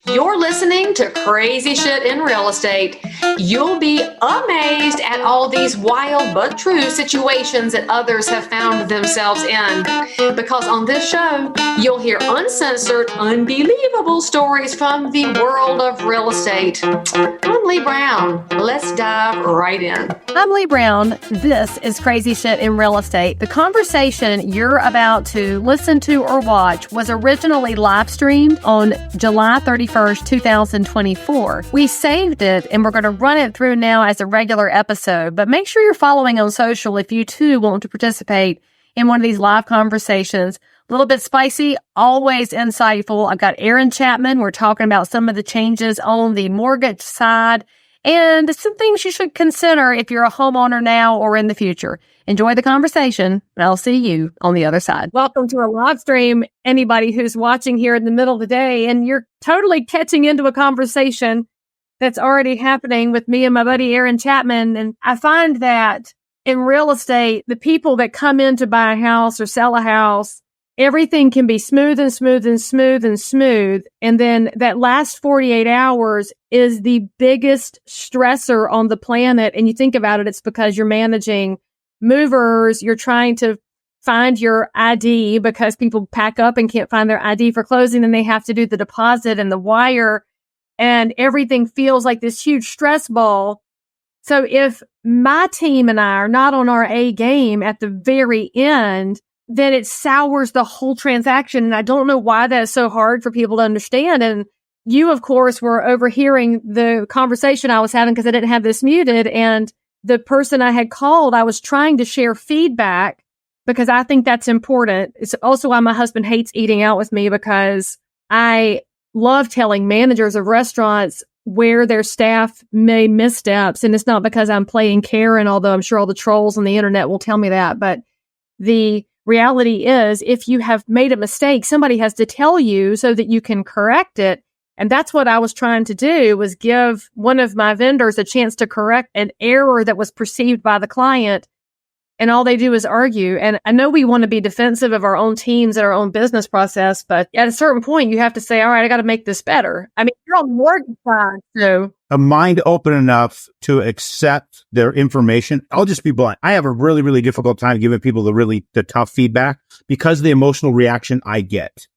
You're listening to Crazy Shit in Real Estate. You'll be amazed at all these wild but true situations that others have found themselves in. Because on this show, you'll hear uncensored, unbelievable stories from the world of real estate. I'm Leigh Brown. Let's dive right in. I'm Leigh Brown. This is Crazy Shit in Real Estate. The conversation you're about to listen to or watch was originally live streamed on July 31st, 2024. We saved it and we're going to run it through now as a regular episode, but make sure you're following on social if you too want to participate in one of these live conversations. A little bit spicy, always insightful. I've got Chapman. We're talking about some of the changes on the mortgage side and some things you should consider if you're a homeowner now or in the future. Enjoy the conversation, and I'll see you on the other side. Welcome to a live stream. Anybody who's watching here in the middle of the day, and you're totally catching into a conversation that's already happening with me and my buddy Chapman. And I find that in real estate, the people that come in to buy a house or sell a house, everything can be smooth and smooth and smooth and smooth. And then that last 48 hours is the biggest stressor on the planet. And you think about it, it's because you're managing movers, you're trying to find your ID because people pack up and can't find their ID for closing, and they have to do the deposit and the wire, and everything feels like this huge stress ball. So if my team and I are not on our A game at the very end, then it sours the whole transaction. And I don't know why that is so hard for people to understand. And you, of course, were overhearing the conversation I was having because I didn't have this muted. And the person I had called, I was trying to share feedback because I think that's important. It's also why my husband hates eating out with me, because I love telling managers of restaurants where their staff made missteps. And it's not because I'm playing Karen, although I'm sure all the trolls on the internet will tell me that. But the reality is, if you have made a mistake, somebody has to tell you so that you can correct it. And that's what I was trying to do, was give one of my vendors a chance to correct an error that was perceived by the client. And all they do is argue. And I know we want to be defensive of our own teams and our own business process, but at a certain point, you have to say, all right, I got to make this better. I mean, you're on the mortgage side, so. A mind open enough to accept their information. I'll just be blunt. I have a really, really difficult time giving people the tough feedback because of the emotional reaction I get.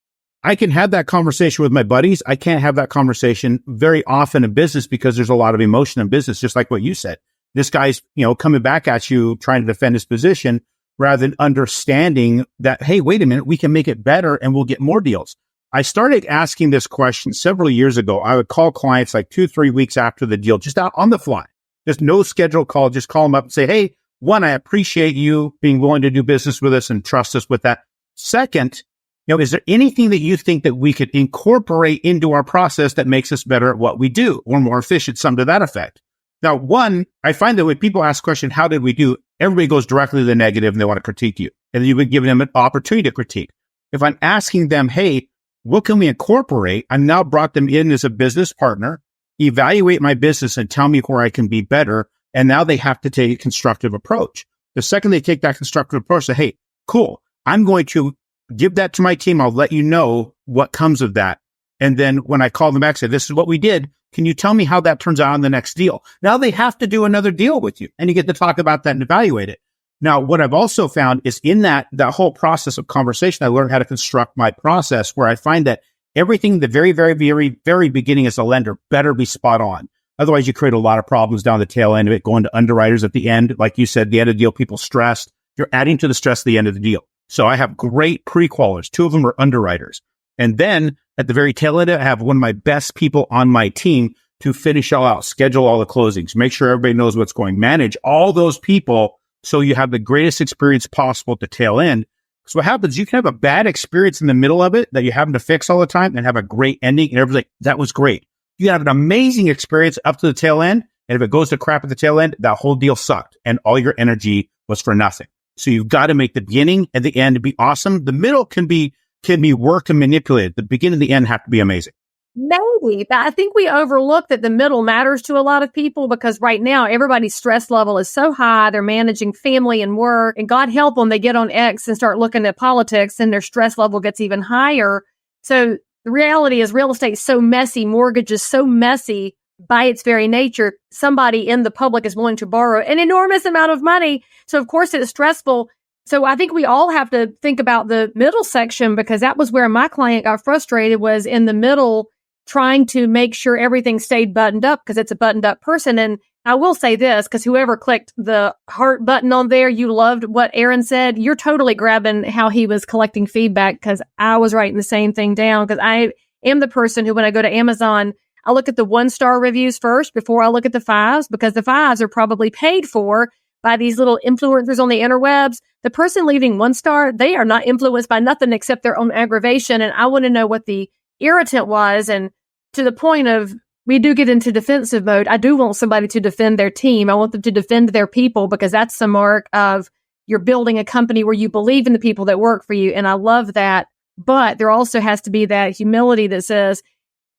I can have that conversation with my buddies. I can't have that conversation very often in business because there's a lot of emotion in business, just like what you said. This guy's, coming back at you, trying to defend his position rather than understanding that, hey, wait a minute, we can make it better and we'll get more deals. I started asking this question several years ago. I would call clients like 2-3 weeks after the deal, just out on the fly. There's no scheduled call. Just call them up and say, hey, one, I appreciate you being willing to do business with us and trust us with that. Second, is there anything that you think that we could incorporate into our process that makes us better at what we do or more efficient, something to that effect? Now, one, I find that when people ask the question, how did we do? Everybody goes directly to the negative and they want to critique you. And you've been giving them an opportunity to critique. If I'm asking them, hey, what can we incorporate? I've now brought them in as a business partner, evaluate my business and tell me where I can be better. And now they have to take a constructive approach. The second they take that constructive approach, say, hey, cool, I'm going to give that to my team. I'll let you know what comes of that. And then when I call them back, say, this is what we did. Can you tell me how that turns out on the next deal? Now they have to do another deal with you and you get to talk about that and evaluate it. Now, what I've also found is in that whole process of conversation, I learned how to construct my process where I find that everything, the very, very, very, very beginning as a lender better be spot on. Otherwise, you create a lot of problems down the tail end of it, going to underwriters at the end. Like you said, the end of the deal, people stressed. You're adding to the stress at the end of the deal. So I have great pre-qualers. 2 of them are underwriters. And then at the very tail end, I have one of my best people on my team to finish all out, schedule all the closings, make sure everybody knows what's going, manage all those people so you have the greatest experience possible at the tail end. So what happens, you can have a bad experience in the middle of it that you're having to fix all the time and have a great ending. And everybody's like, that was great. You can have an amazing experience up to the tail end. And if it goes to crap at the tail end, that whole deal sucked and all your energy was for nothing. So you've got to make the beginning and the end to be awesome. The middle can be worked and manipulated. The beginning and the end have to be amazing. Maybe, but I think we overlook that the middle matters to a lot of people because right now everybody's stress level is so high. They're managing family and work, and God help them, they get on X and start looking at politics and their stress level gets even higher. So the reality is real estate is so messy, mortgage is so messy by its very nature. Somebody in the public is willing to borrow an enormous amount of money. So of course it's stressful. So I think we all have to think about the middle section, because that was where my client got frustrated, was in the middle, trying to make sure everything stayed buttoned up, because it's a buttoned up person. And I will say this, because whoever clicked the heart button on there, you loved what Aaron said. You're totally grabbing how he was collecting feedback, because I was writing the same thing down, because I am the person who, when I go to Amazon, I look at the 1-star reviews first before I look at the 5s, because the 5s are probably paid for by these little influencers on the interwebs. The person leaving 1 star, they are not influenced by nothing except their own aggravation. And I want to know what the irritant was. And to the point of, we do get into defensive mode. I do want somebody to defend their team. I want them to defend their people, because that's the mark of you're building a company where you believe in the people that work for you. And I love that. But there also has to be that humility that says,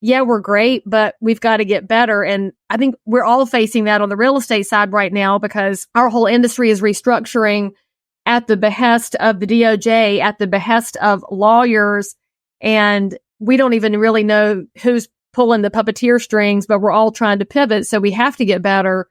yeah, we're great, but we've got to get better. And I think we're all facing that on the real estate side right now, because our whole industry is restructuring at the behest of the DOJ, at the behest of lawyers. And we don't even really know who's pulling the puppeteer strings, but we're all trying to pivot. So we have to get better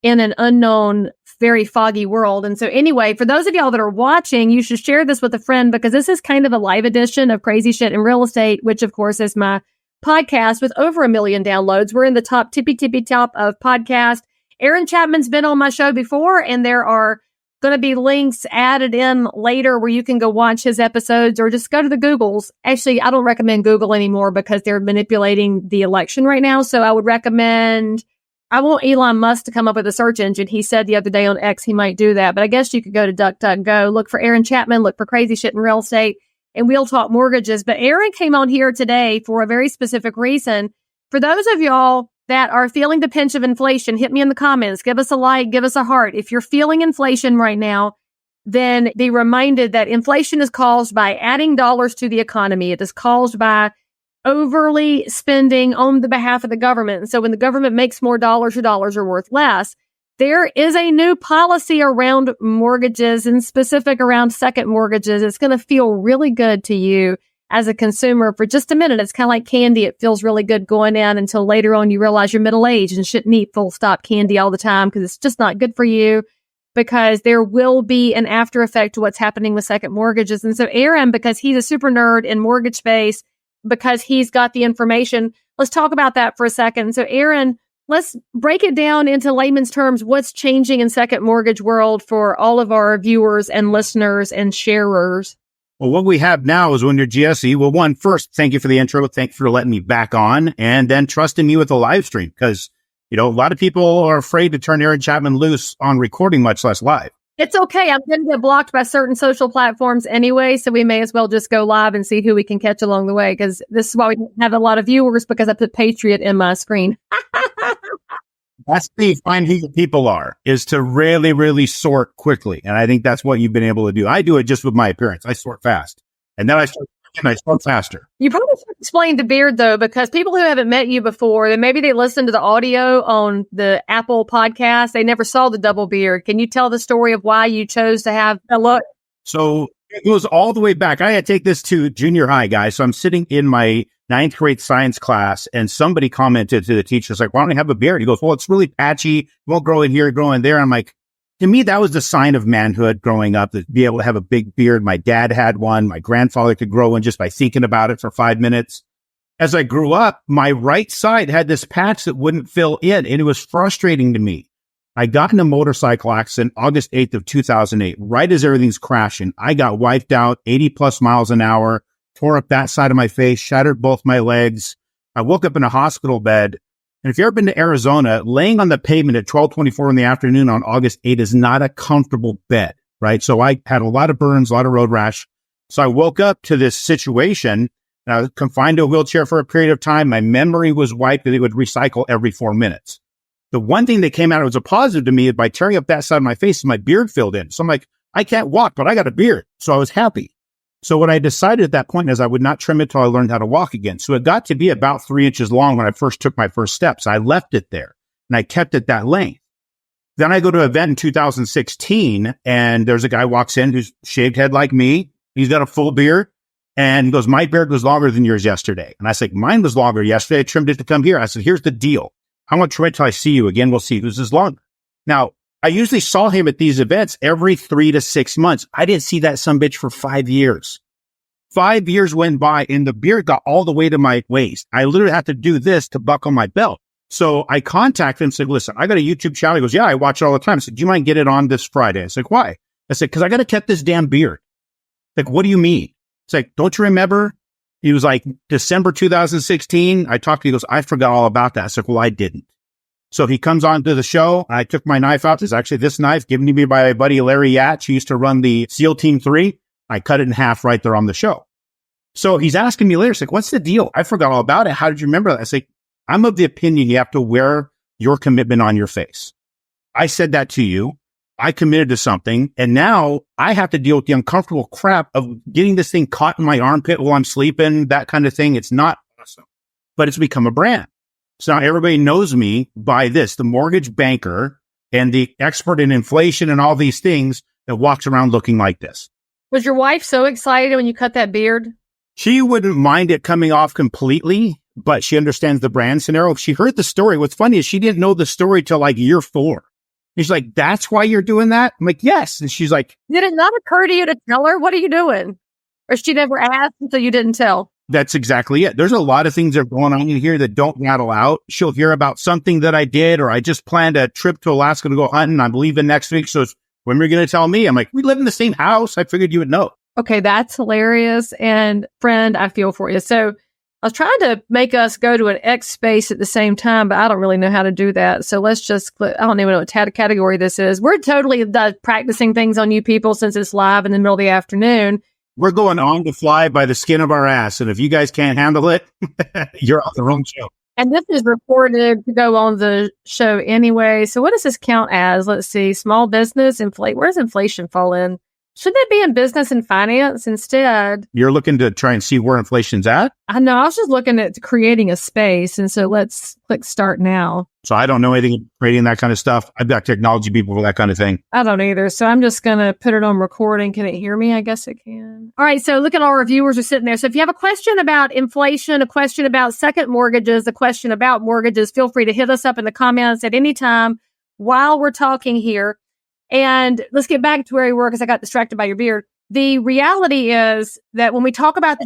in an unknown, very foggy world. And so anyway, for those of y'all that are watching, you should share this with a friend, because this is kind of a live edition of Crazy Shit in Real Estate, which of course is my podcast with over 1 million downloads. We're in the tippy top of podcast. Aaron Chapman's been on my show before, and there are going to be links added in later where you can go watch his episodes, or just go to the Googles. Actually, I don't recommend Google anymore, because they're manipulating the election right now. So I would recommend, I want Elon Musk to come up with a search engine. He said the other day on X he might do that, but I guess you could go to DuckDuckGo, look for Aaron Chapman, look for Crazy Shit in Real Estate, and we'll talk mortgages. But Aaron came on here today for a very specific reason. For those of y'all that are feeling the pinch of inflation, hit me in the comments. Give us a like, give us a heart. If you're feeling inflation right now, then be reminded that inflation is caused by adding dollars to the economy. It is caused by overly spending on the behalf of the government. And so when the government makes more dollars, your dollars are worth less. There is a new policy around mortgages, and specific around second mortgages. It's going to feel really good to you as a consumer for just a minute. It's kind of like candy. It feels really good going in until later on you realize you're middle-aged and shouldn't eat full stop candy all the time, because it's just not good for you, because there will be an after effect to what's happening with second mortgages. And so Aaron, because he's a super nerd in mortgage space, because he's got the information, let's talk about that for a second. So Aaron, let's break it down into layman's terms. What's changing in second mortgage world for all of our viewers and listeners and sharers? Well, what we have now is when you're GSE, well, one, first, thank you for the intro. Thank you for letting me back on, and then trusting me with the live stream, because, you know, a lot of people are afraid to turn Aaron Chapman loose on recording, much less live. It's okay. I'm going to get blocked by certain social platforms anyway, so we may as well just go live and see who we can catch along the way, because this is why we have a lot of viewers, because I put Patriot in my screen. That's the find who your people are, is to really, really sort quickly. And I think that's what you've been able to do. I do it just with my appearance. I sort fast. And then I sort faster. You probably should explain the beard, though, because people who haven't met you before, then maybe they listened to the audio on the Apple podcast. They never saw the double beard. Can you tell the story of why you chose to have a look? So it goes all the way back. I had to take this to junior high, guys. So I'm sitting in my 9th grade science class, and somebody commented to the teacher, like, why don't you have a beard? He goes, well, it's really patchy. It won't grow in here, grow in there. I'm like, to me, that was the sign of manhood growing up, to be able to have a big beard. My dad had one. My grandfather could grow one just by thinking about it for 5 minutes. As I grew up, my right side had this patch that wouldn't fill in, and it was frustrating to me. I got in a motorcycle accident August 8th of 2008, right as everything's crashing. I got wiped out 80 plus miles an hour, tore up that side of my face, shattered both my legs. I woke up in a hospital bed. And if you've ever been to Arizona, laying on the pavement at 12:24 in the afternoon on August 8th is not a comfortable bed, right? So I had a lot of burns, a lot of road rash. So I woke up to this situation, and I was confined to a wheelchair for a period of time. My memory was wiped, and it would recycle every 4 minutes. The one thing that came out, it was a positive to me, by tearing up that side of my face, my beard filled in. So I'm like, I can't walk, but I got a beard. So I was happy. So what I decided at that point is I would not trim it till I learned how to walk again. So it got to be about 3 inches long when I first took my first steps. I left it there, and I kept it that length. Then I go to an event in 2016, and there's a guy walks in who's shaved head like me. He's got a full beard. And he goes, my beard was longer than yours yesterday. And I said, mine was longer yesterday. I trimmed it to come here. I said, here's the deal. I'm going to try till I see you again. We'll see whose is longer. Now, I usually saw him at these events every 3 to 6 months. I didn't see that sumbitch for 5 years. 5 years went by and the beard got all the way to my waist. I literally had to do this to buckle my belt. So I contacted him and said, listen, I got a YouTube channel. He goes, yeah, I watch it all the time. I said, do you mind getting it on this Friday? I said, why? I said, because I got to cut this damn beard. Like, what do you mean? It's like, don't you remember? He was like, December 2016. I talked to him. He goes, I forgot all about that. I said, well, I didn't. So he comes on to the show. I took my knife out. It's actually this knife given to me by my buddy Larry Yatch. He used to run the SEAL Team 3. I cut it in half right there on the show. So he's asking me later, he's like, what's the deal? I forgot all about it. How did you remember that? I say, I'm of the opinion you have to wear your commitment on your face. I said that to you. I committed to something. And now I have to deal with the uncomfortable crap of getting this thing caught in my armpit while I'm sleeping, that kind of thing. It's not awesome, but it's become a brand. So now everybody knows me by this, the mortgage banker and the expert in inflation and all these things that walks around looking like this. Was your wife so excited when you cut that beard? She wouldn't mind it coming off completely, but she understands the brand scenario. She heard the story. What's funny is she didn't know the story till like year 4. And she's like, that's why you're doing that? I'm like, yes. And she's like, did it not occur to you to tell her? What are you doing? Or she never asked until you didn't tell? That's exactly it. There's a lot of things that are going on in here that don't rattle out. She'll hear about something that I did, or I just planned a trip to Alaska to go hunting. I'm leaving next week. So when are you going to tell me? I'm like, we live in the same house. I figured you would know. Okay, that's hilarious. And friend, I feel for you. So I was trying to make us go to an X space at the same time, but I don't really know how to do that. So let's just, I don't even know what category this is. We're totally practicing things on you people since it's live in the middle of the afternoon. We're going on to fly by the skin of our ass. And if you guys can't handle it, you're on the wrong show. And this is reported to go on the show anyway. So what does this count as? Let's see. Small business, inflate. Where does inflation fall in? Shouldn't it be in business and finance instead? You're looking to try and see where inflation's at? I know. I was just looking at creating a space. And so let's click start now. So I don't know anything about creating that kind of stuff. I've got technology people for that kind of thing. I don't either. So I'm just going to put it on recording. Can it hear me? I guess it can. All right. So look at all our viewers are sitting there. So if you have a question about inflation, a question about second mortgages, a question about mortgages, feel free to hit us up in the comments at any time while we're talking here. And let's get back to where we were because I got distracted by your beard. The reality is that when we talk about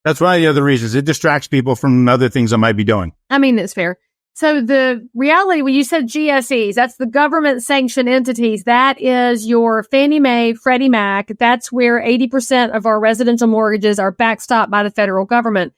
that's one of the other reasons. It distracts people from other things I might be doing. I mean, it's fair. So the reality, when you said GSEs, that's the government sanctioned entities. That is your Fannie Mae, Freddie Mac. That's where 80% of our residential mortgages are backstopped by the federal government.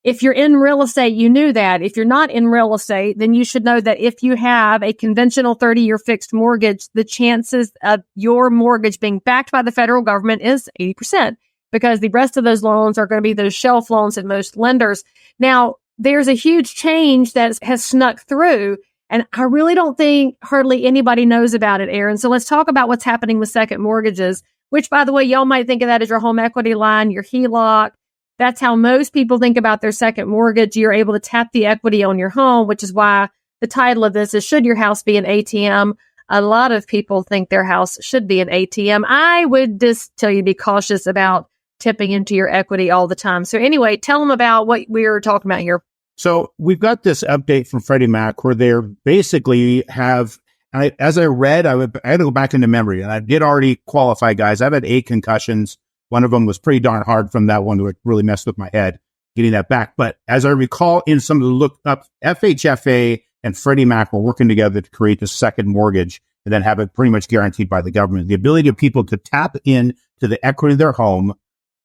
If you're in real estate, you knew that. If you're not in real estate, then you should know that if you have a conventional 30-year fixed mortgage, the chances of your mortgage being backed by the federal government is 80% because the rest of those loans are going to be those shelf loans at most lenders. Now, there's a huge change that has snuck through, and I really don't think hardly anybody knows about it, Aaron. So let's talk about what's happening with second mortgages, which, by the way, y'all might think of that as your home equity line, your HELOC. That's how most people think about their second mortgage. You're able to tap the equity on your home, which is why the title of this is Should Your House Be an ATM? A lot of people think their house should be an ATM. I would just tell you be cautious about tipping into your equity all the time. So anyway, tell them about what we're talking about here. So we've got this update from Freddie Mac where they basically have, as I read, I had to go back into memory, and I did already qualify, guys. I've had 8 concussions. One of them was pretty darn hard from that one that really messed with my head, getting that back. But as I recall in some of the look up, FHFA and Freddie Mac were working together to create the second mortgage and then have it pretty much guaranteed by the government. The ability of people to tap in to the equity of their home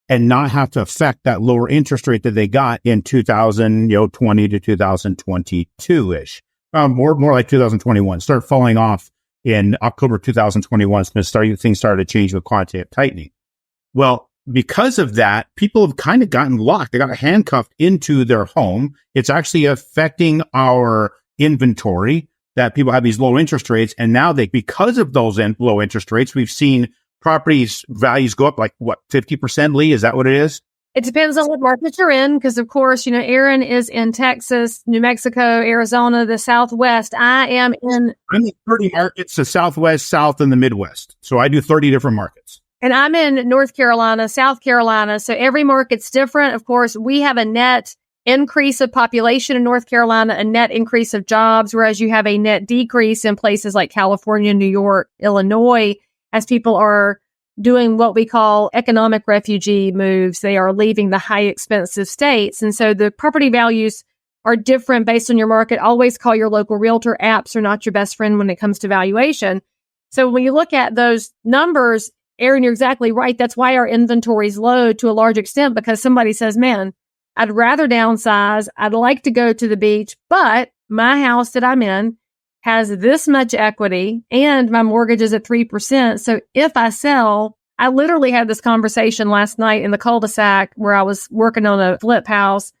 and not have to affect that lower interest rate that they got in 2020 to 2022-ish. More like 2021. Start falling off in October 2021. Things started to change with quantitative tightening. Well, because of that, people have kind of gotten locked. They got handcuffed into their home. It's actually affecting our inventory that people have these low interest rates. And now because of those low interest rates, we've seen properties values go up like 50%, Leigh? Is that what it is? It depends on what market you're in. Because of course, Aaron is in Texas, New Mexico, Arizona, the Southwest. I'm in 30 markets, the Southwest, South, and the Midwest. So I do 30 different markets. And I'm in North Carolina, South Carolina. So every market's different. Of course, we have a net increase of population in North Carolina, a net increase of jobs, whereas you have a net decrease in places like California, New York, Illinois, as people are doing what we call economic refugee moves. They are leaving the high expensive states. And so the property values are different based on your market. Always call your local realtor. Apps are not your best friend when it comes to valuation. So when you look at those numbers, Aaron, you're exactly right. That's why our inventory is low to a large extent, because somebody says, man, I'd rather downsize. I'd like to go to the beach, but my house that I'm in has this much equity and my mortgage is at 3%. So if I sell, I literally had this conversation last night in the cul-de-sac where I was working on a flip house.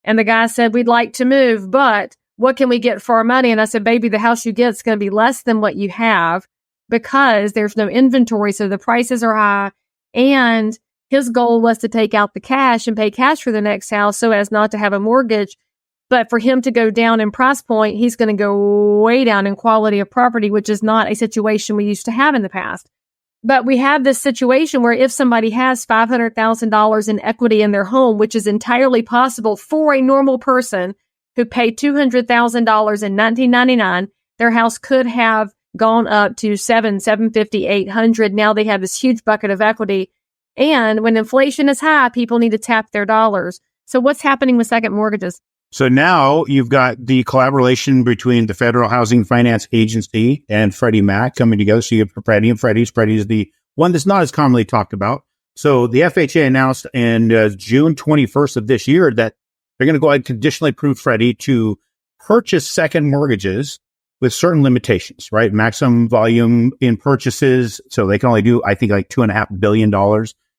And the guy said, we'd like to move, but what can we get for our money? And I said, baby, the house you get is going to be less than what you have because there's no inventory. So the prices are high. And his goal was to take out the cash and pay cash for the next house so as not to have a mortgage. But for him to go down in price point, he's going to go way down in quality of property, which is not a situation we used to have in the past. But we have this situation where if somebody has $500,000 in equity in their home, which is entirely possible for a normal person who paid $200,000 in 1999, their house could have gone up to $750,000, $800,000. Now they have this huge bucket of equity. And when inflation is high, people need to tap their dollars. So what's happening with second mortgages? So now you've got the collaboration between the Federal Housing Finance Agency and Freddie Mac coming together. So you have Freddie and Freddie's. Freddie is the one that's not as commonly talked about. So the FHA announced in June 21st of this year that they're going to go ahead and conditionally approve Freddie to purchase second mortgages with certain limitations, right? Maximum volume in purchases. So they can only do, I think, like $2.5 billion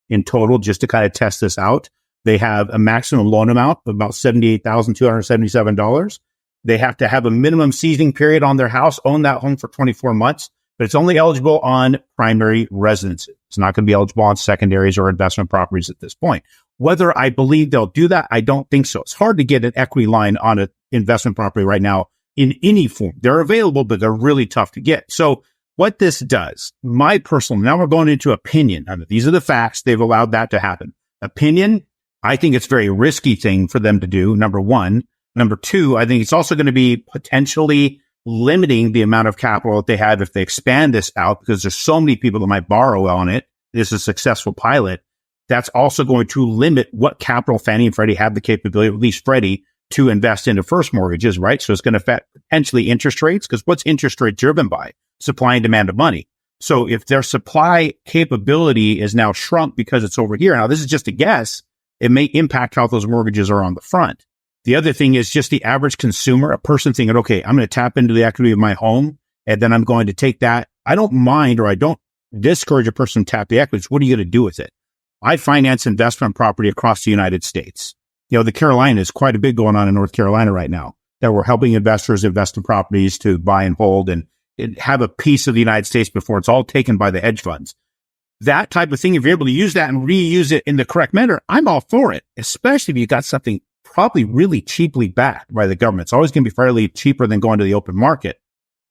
in total just to kind of test this out. They have a maximum loan amount of about $78,277. They have to have a minimum seasoning period on their house, own that home for 24 months, but it's only eligible on primary residences. It's not going to be eligible on secondaries or investment properties at this point. Whether I believe they'll do that, I don't think so. It's hard to get an equity line on an investment property right now in any form. They're available, but they're really tough to get. So what this does, my personal, now we're going into opinion. I mean, these are the facts. They've allowed that to happen. Opinion, I think it's a very risky thing for them to do, number one. Number two, I think it's also going to be potentially limiting the amount of capital that they have if they expand this out, because there's so many people that might borrow on it. This is a successful pilot. That's also going to limit what capital Fannie and Freddie have the capability, at least Freddie, to invest into first mortgages, right? So it's going to affect potentially interest rates, because what's interest rate driven by? Supply and demand of money. So if their supply capability is now shrunk because it's over here, now this is just a guess, it may impact how those mortgages are on the front. The other thing is just the average consumer, a person thinking, okay, I'm going to tap into the equity of my home, and then I'm going to take that. I don't mind, or I don't discourage a person to tap the equity. What are you going to do with it? I finance investment property across the United States. You know, the Carolinas, quite a bit going on in North Carolina right now, that we're helping investors invest in properties to buy and hold and have a piece of the United States before it's all taken by the hedge funds. That type of thing, if you're able to use that and reuse it in the correct manner, I'm all for it, especially if you got something probably really cheaply backed by the government. It's always going to be fairly cheaper than going to the open market.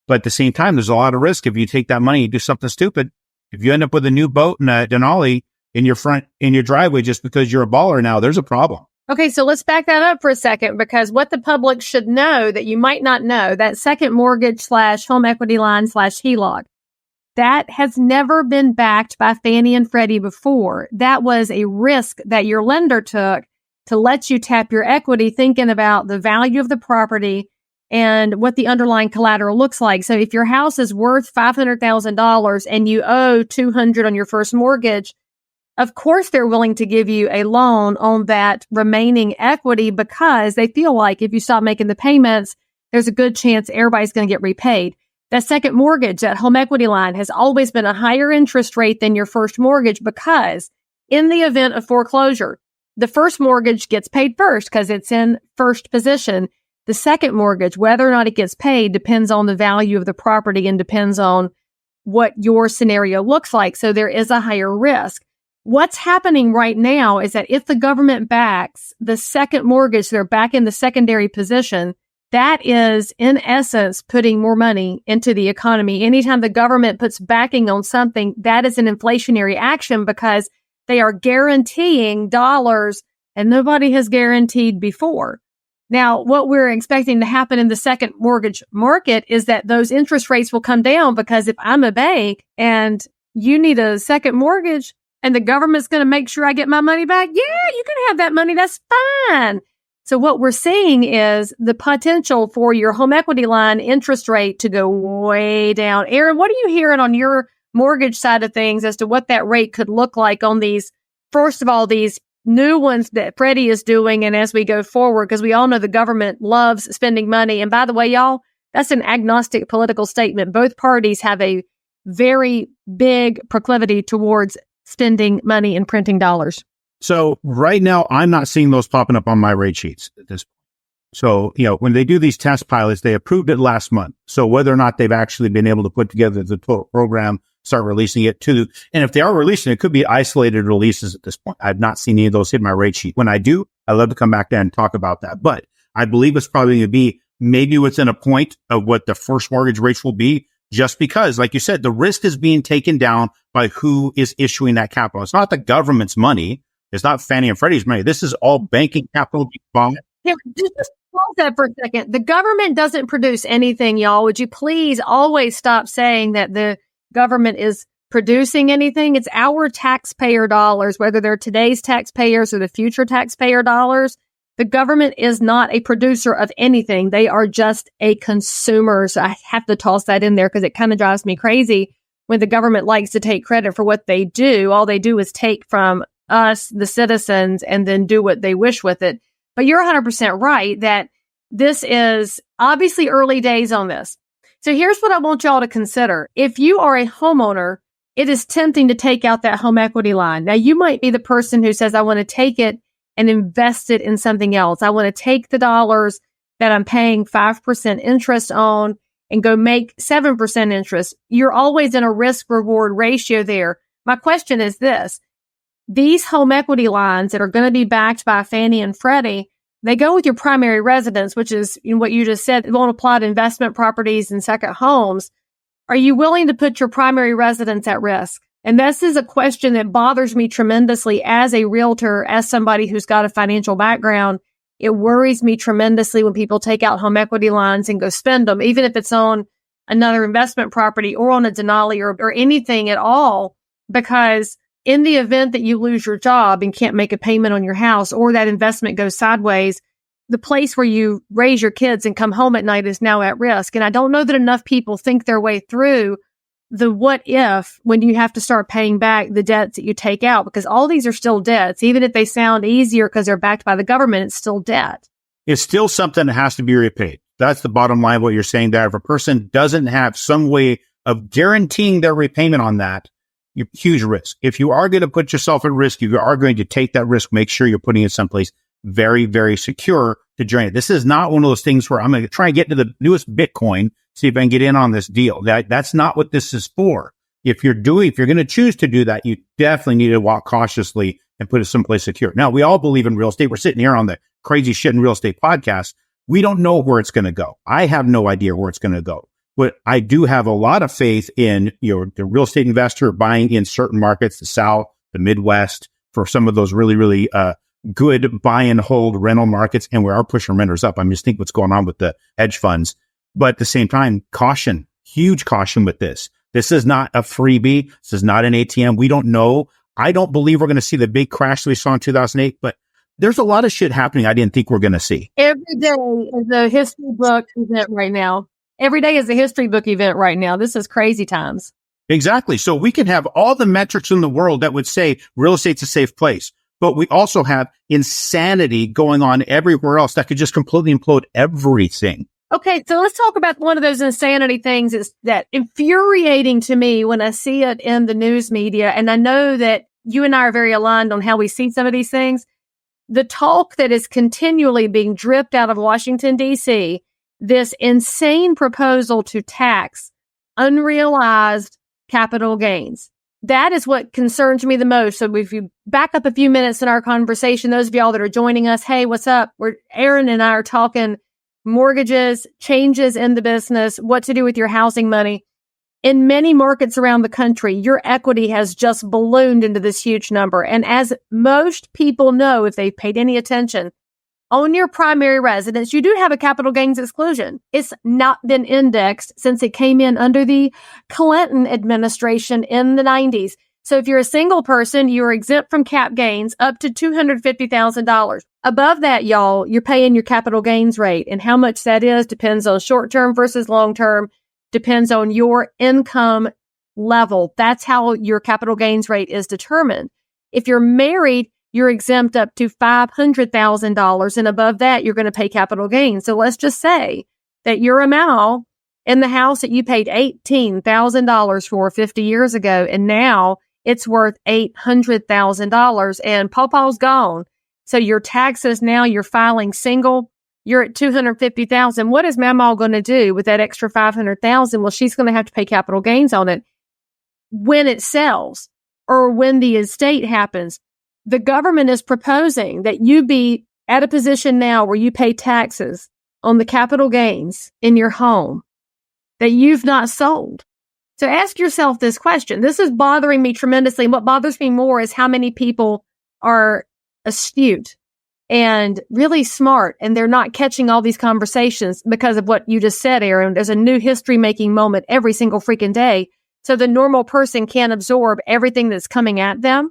But at the same time, there's a lot of risk if you take that money and do something stupid. If you end up with a new boat and a Denali in your driveway just because you're a baller now, there's a problem. Okay, so let's back that up for a second, because what the public should know that you might not know, that second mortgage / home equity line / HELOC, that has never been backed by Fannie and Freddie before. That was a risk that your lender took to let you tap your equity, thinking about the value of the property and what the underlying collateral looks like. So if your house is worth $500,000 and you owe $200,000 on your first mortgage, of course they're willing to give you a loan on that remaining equity, because they feel like if you stop making the payments, there's a good chance everybody's going to get repaid. That second mortgage, that home equity line, has always been a higher interest rate than your first mortgage, because in the event of foreclosure, the first mortgage gets paid first because it's in first position. The second mortgage, whether or not it gets paid, depends on the value of the property and depends on what your scenario looks like. So there is a higher risk. What's happening right now is that if the government backs the second mortgage, they're back in the secondary position, that is, in essence, putting more money into the economy. Anytime the government puts backing on something, that is an inflationary action because they are guaranteeing dollars and nobody has guaranteed before. Now, what we're expecting to happen in the second mortgage market is that those interest rates will come down because if I'm a bank and you need a second mortgage and the government's going to make sure I get my money back, yeah, you can have that money. That's fine. So what we're seeing is the potential for your home equity line interest rate to go way down. Aaron, what are you hearing on your mortgage side of things as to what that rate could look like on these, first of all, these new ones that Freddie is doing, and as we go forward, because we all know the government loves spending money. And by the way, y'all, that's an agnostic political statement. Both parties have a very big proclivity towards spending money and printing dollars. So right now, I'm not seeing those popping up on my rate sheets at this point. So, when they do these test pilots, they approved it last month. So whether or not they've actually been able to put together the total program, start releasing it and if they are releasing it, could be isolated releases at this point. I've not seen any of those hit my rate sheet. When I do, I love to come back down and talk about that. But I believe it's probably going to be maybe within a point of what the first mortgage rates will be, just because, like you said, the risk is being taken down by who is issuing that capital. It's not the government's money. It's not Fannie and Freddie's money. This is all banking capital being bought. Here, just pause that for a second. The government doesn't produce anything, y'all. Would you please always stop saying that the government is producing anything? It's our taxpayer dollars, whether they're today's taxpayers or the future taxpayer dollars. The government is not a producer of anything. They are just a consumer. So I have to toss that in there because it kind of drives me crazy when the government likes to take credit for what they do. All they do is take from us, the citizens, and then do what they wish with it. But you're 100% right that this is obviously early days on this. So here's what I want y'all to consider. If you are a homeowner, it is tempting to take out that home equity line. Now, you might be the person who says, I want to take it and invest it in something else. I want to take the dollars that I'm paying 5% interest on and go make 7% interest. You're always in a risk reward ratio there. My question is this. These home equity lines that are going to be backed by Fannie and Freddie, they go with your primary residence, which is what you just said. It won't apply to investment properties and second homes. Are you willing to put your primary residence at risk? And this is a question that bothers me tremendously as a realtor, as somebody who's got a financial background. It worries me tremendously when people take out home equity lines and go spend them, even if it's on another investment property or on a Denali or anything at all, because in the event that you lose your job and can't make a payment on your house or that investment goes sideways, the place where you raise your kids and come home at night is now at risk. And I don't know that enough people think their way through the what if when you have to start paying back the debts that you take out, because all these are still debts. Even if they sound easier because they're backed by the government, it's still debt. It's still something that has to be repaid. That's the bottom line of what you're saying there. If a person doesn't have some way of guaranteeing their repayment on that, you're huge risk. If you are going to put yourself at risk, you are going to take that risk, make sure you're putting it someplace very, very secure to join it. This is not one of those things where I'm going to try and get into the newest Bitcoin, see if I can get in on this deal. That's not what this is for. If you're going to choose to do that, you definitely need to walk cautiously and put it someplace secure. Now, we all believe in real estate. We're sitting here on the Crazy Shit in Real Estate podcast. We don't know where it's going to go. I have no idea where it's going to go. But I do have a lot of faith in the real estate investor buying in certain markets, the South, the Midwest, for some of those really, really good buy and hold rental markets. And we are pushing renters up. I'm just thinking what's going on with the hedge funds. But at the same time, caution, huge caution with this. This is not a freebie. This is not an ATM. We don't know. I don't believe we're going to see the big crash that we saw in 2008, but there's a lot of shit happening I didn't think we're going to see. Every day is a history book event right now. Every day is a history book event right now. This is crazy times. Exactly. So we can have all the metrics in the world that would say real estate's a safe place, but we also have insanity going on everywhere else that could just completely implode everything. Okay, so let's talk about one of those insanity things is that infuriating to me when I see it in the news media. And I know that you and I are very aligned on how we see some of these things. The talk that is continually being dripped out of Washington, D.C., this insane proposal to tax unrealized capital gains. That is what concerns me the most. So if you back up a few minutes in our conversation, those of y'all that are joining us, hey, what's up? Aaron and I are talking mortgages, changes in the business, what to do with your housing money. In many markets around the country, your equity has just ballooned into this huge number. And as most people know, if they've paid any attention, on your primary residence, you do have a capital gains exclusion. It's not been indexed since it came in under the Clinton administration in the 90s. So if you're a single person, you're exempt from cap gains up to $250,000. Above that, y'all, you're paying your capital gains rate. And how much that is depends on short-term versus long-term, depends on your income level. That's how your capital gains rate is determined. If you're married, you're exempt up to $500,000. And above that, you're going to pay capital gains. So let's just say that your amount in the house that you paid $18,000 for 50 years ago, and now it's worth $800,000 and Pawpaw's gone. So your taxes now, you're filing single, you're at $250,000. What is Mama going to do with that extra $500,000? Well, she's going to have to pay capital gains on it when it sells or when the estate happens. The government is proposing that you be at a position now where you pay taxes on the capital gains in your home that you've not sold. So ask yourself this question. This is bothering me tremendously. And what bothers me more is how many people are astute and really smart, and they're not catching all these conversations because of what you just said, Aaron. There's a new history-making moment every single freaking day. So the normal person can't absorb everything that's coming at them.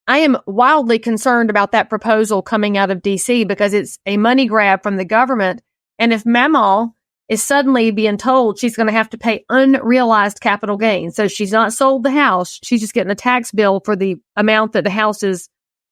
I am wildly concerned about that proposal coming out of D.C. because it's a money grab from the government. And if Mama is suddenly being told she's going to have to pay unrealized capital gains, so she's not sold the house, she's just getting a tax bill for the amount that the house is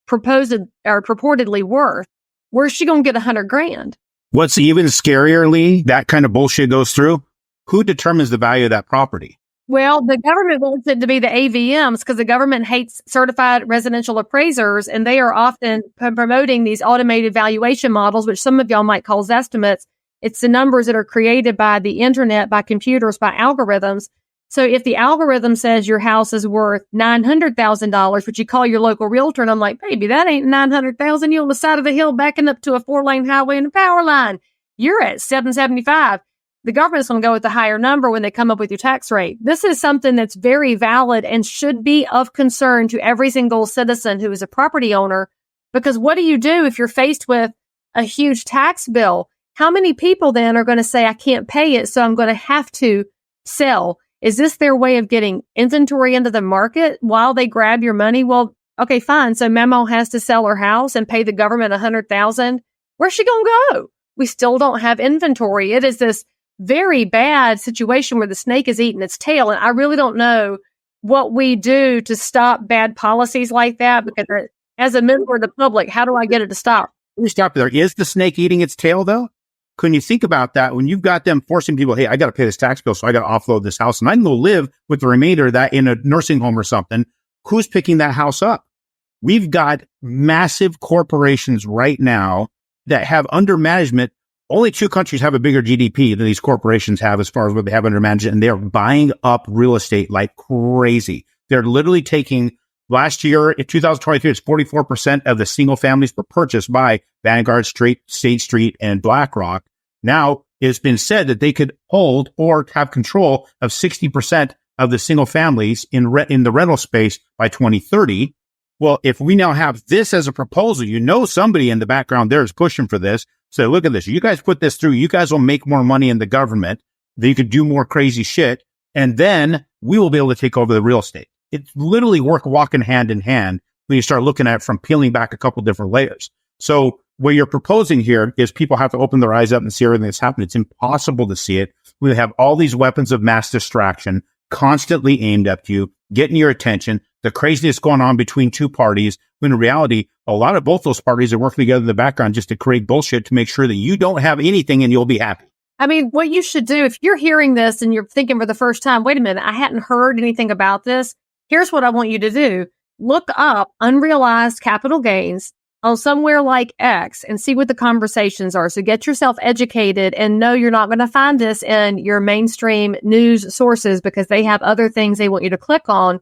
proposed or purportedly worth, where's she going to get $100,000? What's even scarier, Leigh, that kind of bullshit goes through. Who determines the value of that property? Well, the government wants it to be the AVMs because the government hates certified residential appraisers, and they are often promoting these automated valuation models, which some of y'all might call Zestimates. It's the numbers that are created by the internet, by computers, by algorithms. So if the algorithm says your house is worth $900,000, which you call your local realtor, and I'm like, baby, that ain't $900,000. You're on the side of the hill backing up to a 4-lane highway and a power line. You're at $775,000. The government's going to go with the higher number when they come up with your tax rate. This is something that's very valid and should be of concern to every single citizen who is a property owner, because what do you do if you're faced with a huge tax bill? How many people then are going to say, I can't pay it, so I'm going to have to sell? Is this their way of getting inventory into the market while they grab your money? Well, okay, fine. So Mama has to sell her house and pay the government $100,000. Where's she going to go? We still don't have inventory. It is this very bad situation where the snake is eating its tail. And I really don't know what we do to stop bad policies like that, because as a member of the public, how do I get it to stop? Let me stop there. Is the snake eating its tail, though? Couldn't you think about that when you've got them forcing people, hey, I got to pay this tax bill, so I got to offload this house, and I can go live with the remainder of that in a nursing home or something. Who's picking that house up? We've got massive corporations right now that have under management. Only 2 countries have a bigger GDP than these corporations have as far as what they have under management, and they're buying up real estate like crazy. They're literally taking, last year, in 2023, it's 44% of the single families were purchased by Vanguard Street, State Street, and BlackRock. Now, it's been said that they could hold or have control of 60% of the single families in the rental space by 2030. Well, if we now have this as a proposal, somebody in the background there is pushing for this. So look at this. You guys put this through. You guys will make more money in the government. Then you could do more crazy shit. And then we will be able to take over the real estate. It's literally walking hand in hand when you start looking at it from peeling back a couple different layers. So what you're proposing here is people have to open their eyes up and see everything that's happening. It's impossible to see it. We have all these weapons of mass distraction constantly aimed at you, getting your attention, the craziness going on between 2 parties, when in reality, a lot of both those parties are working together in the background just to create bullshit to make sure that you don't have anything and you'll be happy. I mean, what you should do, if you're hearing this and you're thinking for the first time, wait a minute, I hadn't heard anything about this. Here's what I want you to do. Look up unrealized capital gains on somewhere like X and see what the conversations are. So get yourself educated, and know you're not going to find this in your mainstream news sources because they have other things they want you to click on.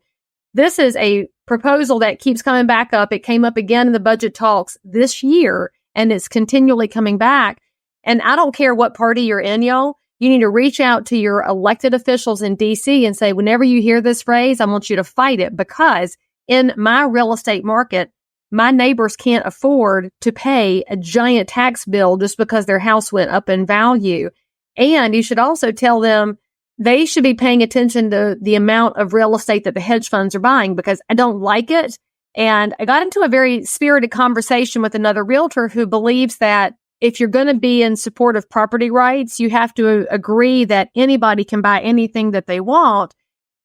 This is a proposal that keeps coming back up. It came up again in the budget talks this year, and it's continually coming back. And I don't care what party you're in, y'all. You need to reach out to your elected officials in DC and say, whenever you hear this phrase, I want you to fight it, because in my real estate market, my neighbors can't afford to pay a giant tax bill just because their house went up in value. And you should also tell them they should be paying attention to the amount of real estate that the hedge funds are buying, because I don't like it. And I got into a very spirited conversation with another realtor who believes that if you're going to be in support of property rights, you have to agree that anybody can buy anything that they want.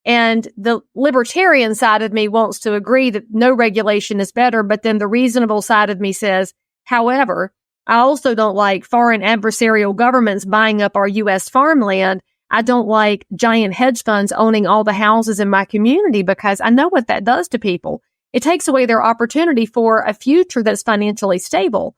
And the libertarian side of me wants to agree that no regulation is better. But then the reasonable side of me says, however, I also don't like foreign adversarial governments buying up our U.S. farmland. I don't like giant hedge funds owning all the houses in my community, because I know what that does to people. It takes away their opportunity for a future that's financially stable.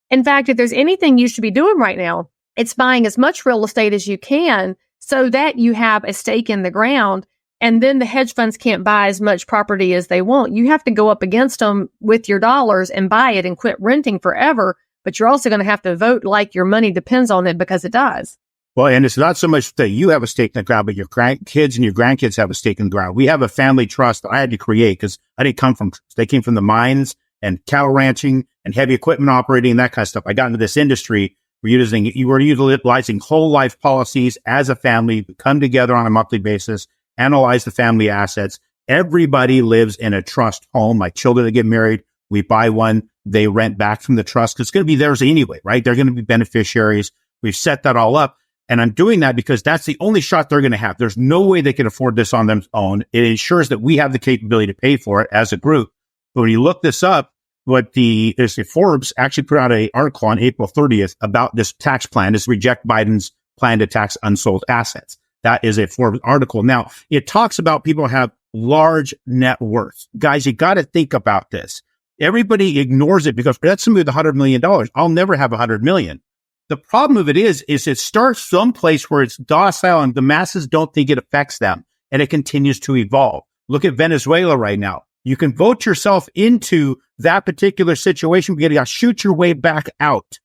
In fact, if there's anything you should be doing right now, it's buying as much real estate as you can so that you have a stake in the ground. And then the hedge funds can't buy as much property as they want. You have to go up against them with your dollars and buy it and quit renting forever. But you're also going to have to vote like your money depends on it, because it does. Well, and it's not so much that you have a stake in the ground, but your kids and your grandkids have a stake in the ground. We have a family trust that I had to create because they came from the mines and cattle ranching and heavy equipment operating and that kind of stuff. I got into this industry. You were utilizing whole life policies as a family. We come together on a monthly basis, analyze the family assets. Everybody lives in a trust home. My children that get married, we buy one, they rent back from the trust because it's going to be theirs anyway, right? They're going to be beneficiaries. We've set that all up. And I'm doing that because that's the only shot they're going to have. There's no way they can afford this on their own. It ensures that we have the capability to pay for it as a group. But when you look this up, Forbes actually put out an article on April 30th about this tax plan, this reject Biden's plan to tax unsold assets. That is a Forbes article. Now, it talks about people who have large net worth. Guys, you got to think about this. Everybody ignores it because that's somebody with $100 million. I'll never have $100 million. The problem of it is it starts someplace where it's docile and the masses don't think it affects them, and it continues to evolve. Look at Venezuela right now. You can vote yourself into that particular situation, but you got to shoot your way back out.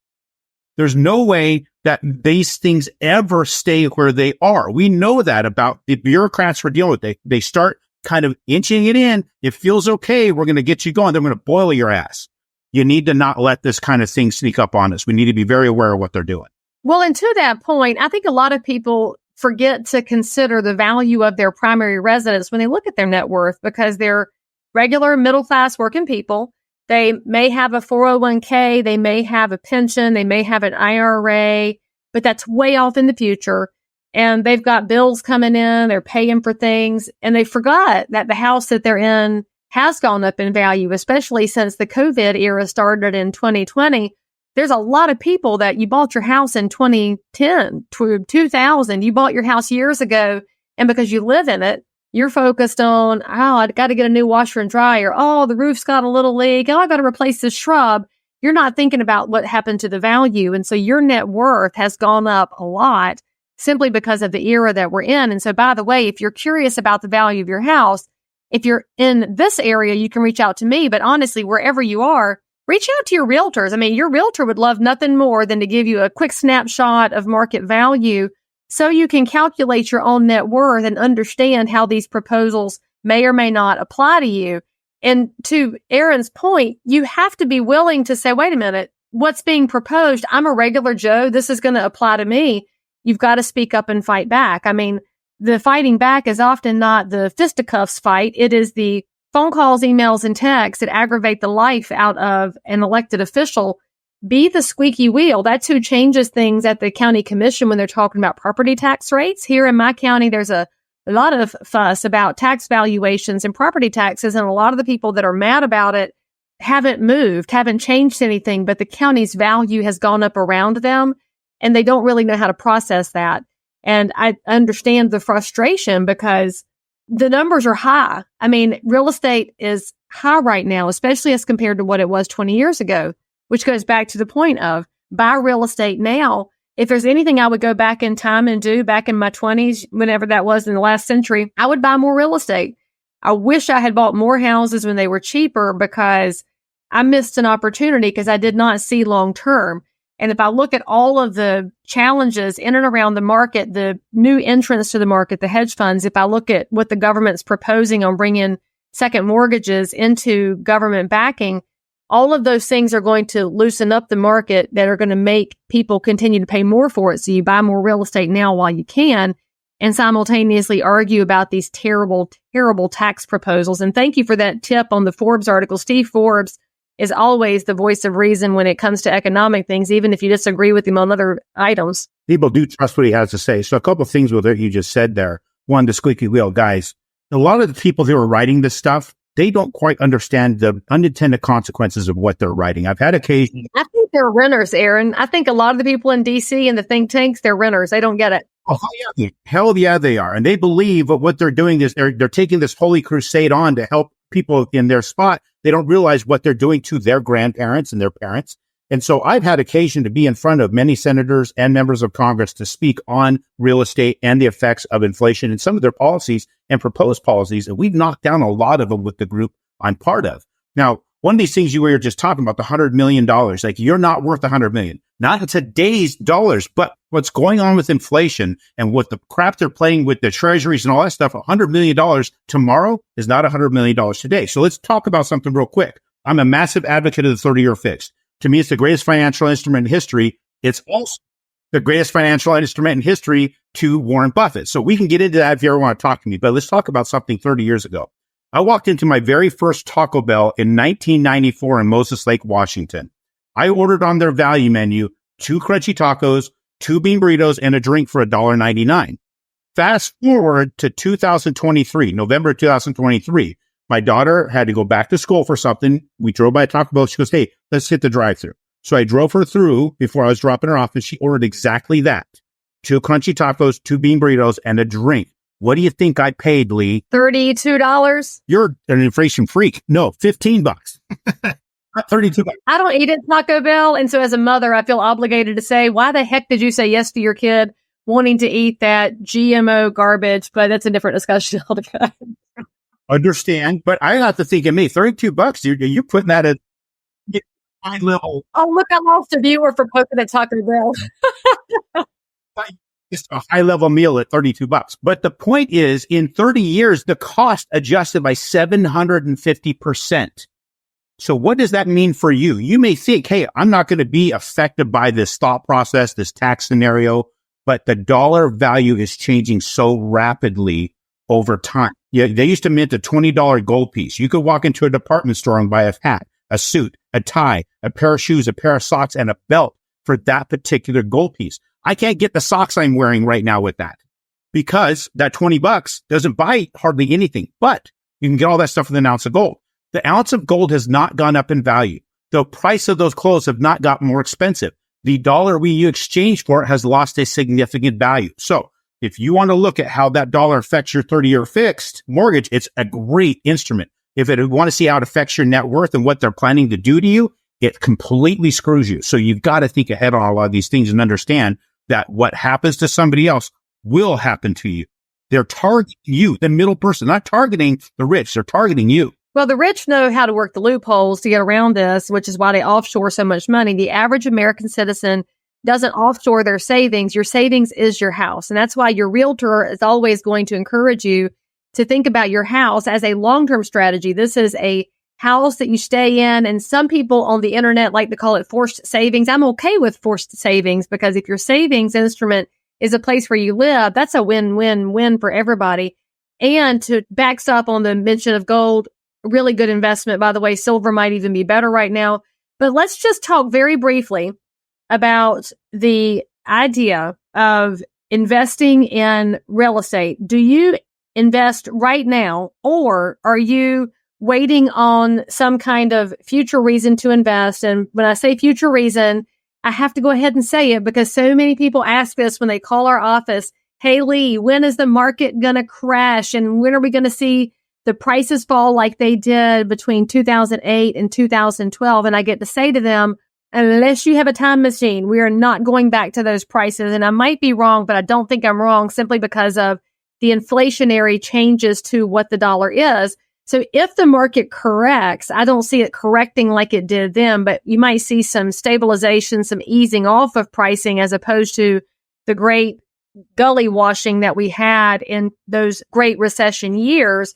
There's no way that these things ever stay where they are. We know that about the bureaucrats we're dealing with. They start kind of inching it in. It feels okay. We're going to get you going. They're going to boil your ass. You need to not let this kind of thing sneak up on us. We need to be very aware of what they're doing. Well, and to that point, I think a lot of people forget to consider the value of their primary residence when they look at their net worth, because they're regular middle-class working people. They may have a 401k, they may have a pension, they may have an IRA, but that's way off in the future. And they've got bills coming in, they're paying for things, and they forgot that the house that they're in has gone up in value, especially since the COVID era started in 2020. There's a lot of people that you bought your house in 2010, 2000. You bought your house years ago, and because you live in it, you're focused on, I got to get a new washer and dryer. Oh, the roof's got a little leak. Oh, I got to replace this shrub. You're not thinking about what happened to the value. And so your net worth has gone up a lot simply because of the era that we're in. And so, by the way, if you're curious about the value of your house, if you're in this area, you can reach out to me. But honestly, wherever you are, reach out to your realtors. I mean, your realtor would love nothing more than to give you a quick snapshot of market value so you can calculate your own net worth and understand how these proposals may or may not apply to you. And to Erin's point, you have to be willing to say, wait a minute, what's being proposed? I'm a regular Joe. This is going to apply to me. You've got to speak up and fight back. I mean, the fighting back is often not the fisticuffs fight. It is the phone calls, emails, and texts that aggravate the life out of an elected official. Be the squeaky wheel. That's who changes things at the county commission when they're talking about property tax rates. Here in my county, there's a lot of fuss about tax valuations and property taxes, and a lot of the people that are mad about it haven't moved, haven't changed anything, but the county's value has gone up around them, and they don't really know how to process that. And I understand the frustration because the numbers are high. I mean, real estate is high right now, especially as compared to what it was 20 years ago, which goes back to the point of buy real estate now. If there's anything I would go back in time and do back in my 20s, whenever that was in the last century, I would buy more real estate. I wish I had bought more houses when they were cheaper because I missed an opportunity because I did not see long term. And if I look at all of the challenges in and around the market, the new entrants to the market, the hedge funds, if I look at what the government's proposing on bringing second mortgages into government backing, all of those things are going to loosen up the market that are going to make people continue to pay more for it. So you buy more real estate now while you can, and simultaneously argue about these terrible, terrible tax proposals. And thank you for that tip on the Forbes article. Steve Forbes is always the voice of reason when it comes to economic things, even if you disagree with him on other items. People do trust what he has to say. So a couple of things with what you just said there. One, the squeaky wheel, guys. A lot of the people who are writing this stuff, they don't quite understand the unintended consequences of what they're writing. I've had occasion. I think they're renters, Aaron. I think a lot of the people in DC and the think tanks, they're renters. They don't get it. Oh, hell yeah, they are. And they believe that what they're doing is they're taking this holy crusade on to help people in their spot. They don't realize what they're doing to their grandparents and their parents. And so I've had occasion to be in front of many senators and members of Congress to speak on real estate and the effects of inflation and some of their policies and proposed policies. And we've knocked down a lot of them with the group I'm part of. Now, one of these things you were just talking about, the $100 million, like you're not worth $100 million, not today's dollars, but what's going on with inflation and what the crap they're playing with the treasuries and all that stuff. $100 million tomorrow is not $100 million today. So let's talk about something real quick. I'm a massive advocate of the 30-year fixed. To me, it's the greatest financial instrument in history. It's also the greatest financial instrument in history to Warren Buffett. So we can get into that if you ever want to talk to me, but let's talk about something 30 years ago. I walked into my very first Taco Bell in 1994 in Moses Lake, Washington. I ordered on their value menu 2 crunchy tacos, 2 bean burritos, and a drink for $1.99. Fast forward to 2023, November 2023. My daughter had to go back to school for something. We drove by a Taco Bell. She goes, hey, let's hit the drive-thru. So I drove her through before I was dropping her off, and she ordered exactly that. 2 crunchy tacos, 2 bean burritos, and a drink. What do you think I paid, Leigh? $32. You're an inflation freak. No, $15. Not $32. I don't eat at Taco Bell. And so as a mother, I feel obligated to say, why the heck did you say yes to your kid wanting to eat that GMO garbage? But that's a different discussion altogether. Understand. But I got to thinking, me, $32, you're putting that at high level. Oh, look, I lost a viewer for poking at Taco Bell. Just a high level meal at $32. But the point is, in 30 years, the cost adjusted by 750%. So what does that mean for you? You may think, hey, I'm not going to be affected by this thought process, this tax scenario, but the dollar value is changing so rapidly over time. Yeah, they used to mint a $20 gold piece. You could walk into a department store and buy a hat, a suit, a tie, a pair of shoes, a pair of socks, and a belt for that particular gold piece. I can't get the socks I'm wearing right now with that because that $20 doesn't buy hardly anything, but you can get all that stuff with an ounce of gold. The ounce of gold has not gone up in value. The price of those clothes have not gotten more expensive. The dollar you exchange for it has lost a significant value. So if you want to look at how that dollar affects your 30-year fixed mortgage, it's a great instrument. If you want to see how it affects your net worth and what they're planning to do to you, it completely screws you. So you've got to think ahead on a lot of these things and understand that what happens to somebody else will happen to you. They're targeting you, the middle person, not targeting the rich. They're targeting you. Well, the rich know how to work the loopholes to get around this, which is why they offshore so much money. The average American citizen doesn't offshore their savings. Your savings is your house. And that's why your realtor is always going to encourage you to think about your house as a long-term strategy. This is a house that you stay in. And some people on the internet like to call it forced savings. I'm okay with forced savings because if your savings instrument is a place where you live, that's a win-win-win for everybody. And to backstop on the mention of gold, really good investment. By the way, silver might even be better right now. But let's just talk very briefly about the idea of investing in real estate. Do you invest right now, or are you waiting on some kind of future reason to invest? And when I say future reason, I have to go ahead and say it because so many people ask this when they call our office. Hey, Leigh, when is the market going to crash? And when are we going to see the prices fall like they did between 2008 and 2012? And I get to say to them, unless you have a time machine, we are not going back to those prices. And I might be wrong, but I don't think I'm wrong simply because of the inflationary changes to what the dollar is. So if the market corrects, I don't see it correcting like it did then, but you might see some stabilization, some easing off of pricing as opposed to the great gully washing that we had in those great recession years.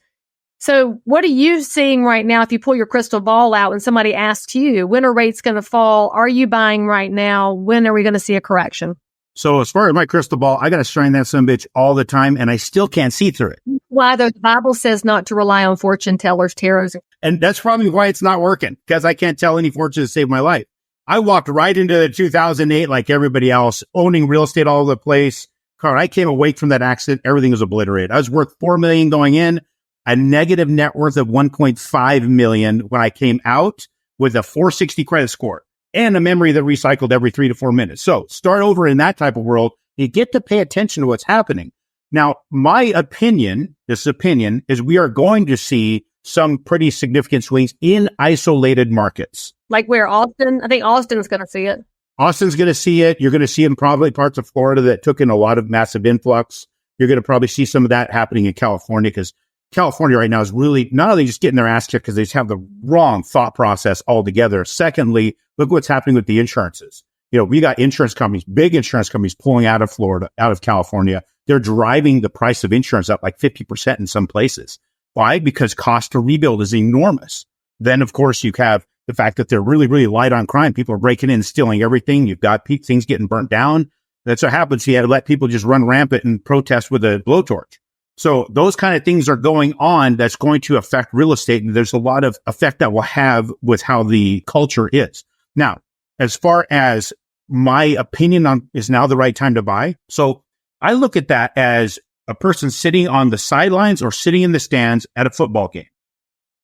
So what are you seeing right now if you pull your crystal ball out and somebody asks you, when are rates going to fall? Are you buying right now? When are we going to see a correction? So as far as my crystal ball, I got to strain that son of a bitch all the time, and I still can't see through it. Why the Bible says not to rely on fortune tellers, tarots. And that's probably why it's not working, because I can't tell any fortune to save my life. I walked right into the 2008 like everybody else, owning real estate all over the place. Carl, I came awake from that accident. Everything was obliterated. I was worth $4 million going in, a negative net worth of $1.5 million when I came out with a 460 credit score and a memory that recycled every 3 to 4 minutes. So start over in that type of world. You get to pay attention to what's happening. Now, my opinion, this opinion, is we are going to see some pretty significant swings in isolated markets. Like where Austin? I think Austin's going to see it. Austin's going to see it. You're going to see in probably parts of Florida that took in a lot of massive influx. You're going to probably see some of that happening in California, because California right now is really not only just getting their ass kicked because they just have the wrong thought process altogether. Secondly, look what's happening with the insurances. You know, we got insurance companies, big insurance companies pulling out of Florida, out of California. They're driving the price of insurance up like 50% in some places. Why? Because cost to rebuild is enormous. Then, of course, you have the fact that they're really, really light on crime. People are breaking in and stealing everything. You've got things getting burnt down. That's what happens. You had to let people just run rampant and protest with a blowtorch. So those kind of things are going on that's going to affect real estate. And there's a lot of effect that will have with how the culture is. Now, as far as my opinion on is now the right time to buy. So I look at that as a person sitting on the sidelines or sitting in the stands at a football game.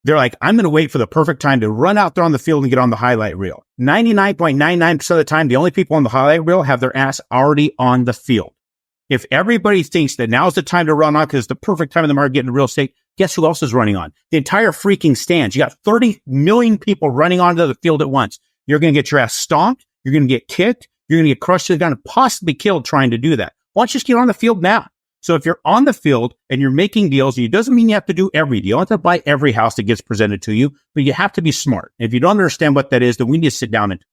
They're like, I'm going to wait for the perfect time to run out there on the field and get on the highlight reel. 99.99% of the time, the only people on the highlight reel have their ass already on the field. If everybody thinks that now's the time to run on because it's the perfect time in the market getting real estate, guess who else is running on? The entire freaking stands. You got 30 million people running onto the field at once. You're going to get your ass stomped. You're going to get kicked. You're going to get crushed to the ground and possibly killed trying to do that. Why don't you just get on the field now? So if you're on the field and you're making deals, it doesn't mean you have to do every deal. You don't have to buy every house that gets presented to you, but you have to be smart. If you don't understand what that is, then we need to sit down and